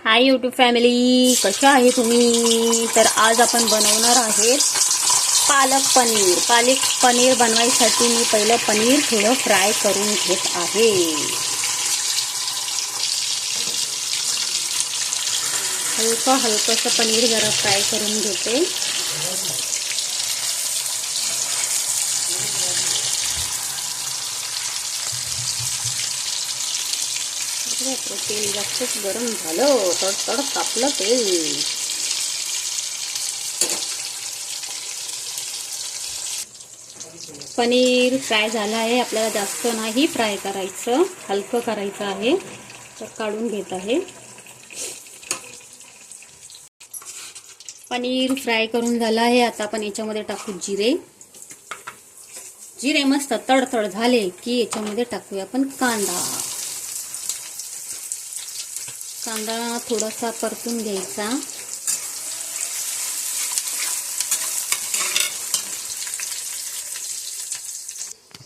Hi YouTube family, कशा आहे तुम्ही? तर आज आपण बनवणार आहे पालक पनीर. पालक पनीर बनवायसाठी मी पहिलं पनीर थोडं फ्राय करून घेत आहे. हलकंसं पनीर जरा फ्राय करून घेते. तेल जास्तच गरम झालं, तडतड तापलं तेल. पनीर फ्राय झालं आहे. आपल्याला जास्त नाही फ्राय करायचं, हलकं करायचं आहे. तर काढून घेत आहे. पनीर फ्राय करून झालं आहे. आता आपण याच्यामध्ये टाकू जिरे. जिरे मस्त तडतड झाले की याच्यामध्ये टाकूया आपण कांदा. कांदा थोडासा परतून घ्यायचा.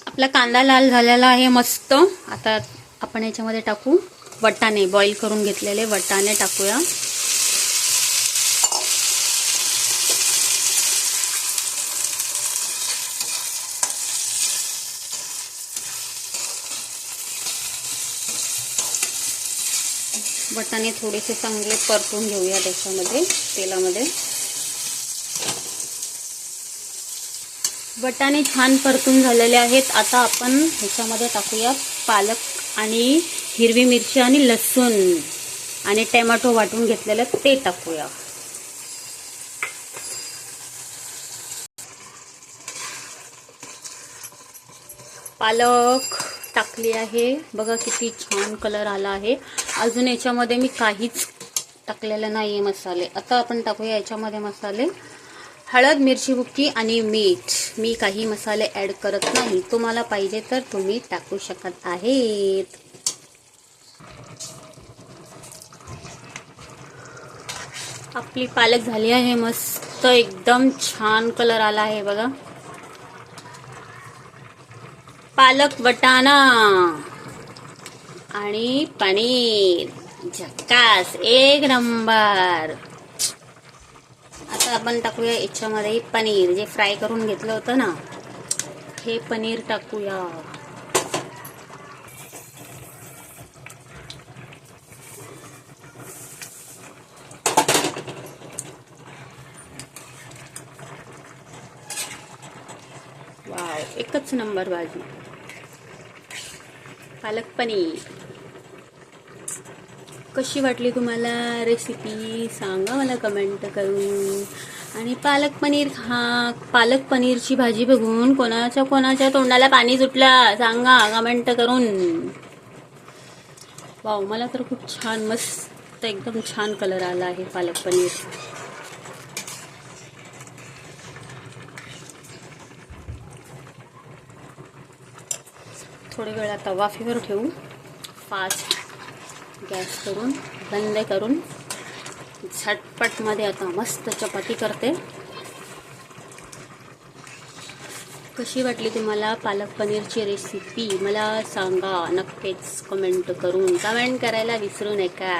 आपला कांदा लाल झालेला आहे मस्त. आता आपण याच्यामध्ये टाकू वटाणे. बॉईल करून घेतलेले वटाणे टाकूया. वटाणे थोडेसे चांगले परतून घेऊया त्याच्यामध्ये, तेलामध्ये. वटाणे छान परतून झालेले आहेत. आता आपण ह्याच्यामध्ये टाकूया पालक आणि हिरवी मिरची आणि लसूण आणि टोमॅटो वाटून घेतलेलं ते टाकूया. पालक टाकली आहे. बघा किती छान कलर आला आहे. अजून याच्यामध्ये मी काहीच टाकलेलं नाहीये मसाले. आता आपण टाकूया याच्यामध्ये मसाले. हळद, मिरची बुक्की आणि मीठ. मी काही मसाले ऍड करत नाही. तुम्हाला पाहिजे तर तुम्ही टाकू शकत आहेत. आपली पालक झाली आहे मस्त, एकदम छान कलर आला आहे बघा. पालक, वटाणा आणि पनीर झक्कास, एक नंबर. आता आपण टाकूया याच्यामध्ये पनीर जे फ्राय करून घेतलं होतं ना, हे पनीर टाकूया. वाव, एकच नंबर भाजी. पालक पनीर कशी वाटली तुम्हाला रेसिपी? सांगा मला कमेंट करून. आणि पालक पनीरची भाजी बघून कोणाच्या तोंडाला पाणी सुटलं सांगा कमेंट करून. वाव, मला तर खूप छान मस्त एकदम छान कलर आला आहे पालक पनीर. थोडे वेळ आता वाफेवर ठेवू. फास्ट गॅस करून बंद करून झटपट मध्ये आता मस्त चपाती करते. कशी वाटली तुम्हाला पालक पनीरची रेसिपी? मला सांगा नक्कीच कमेंट करून. कमेंट करायला विसरू नका.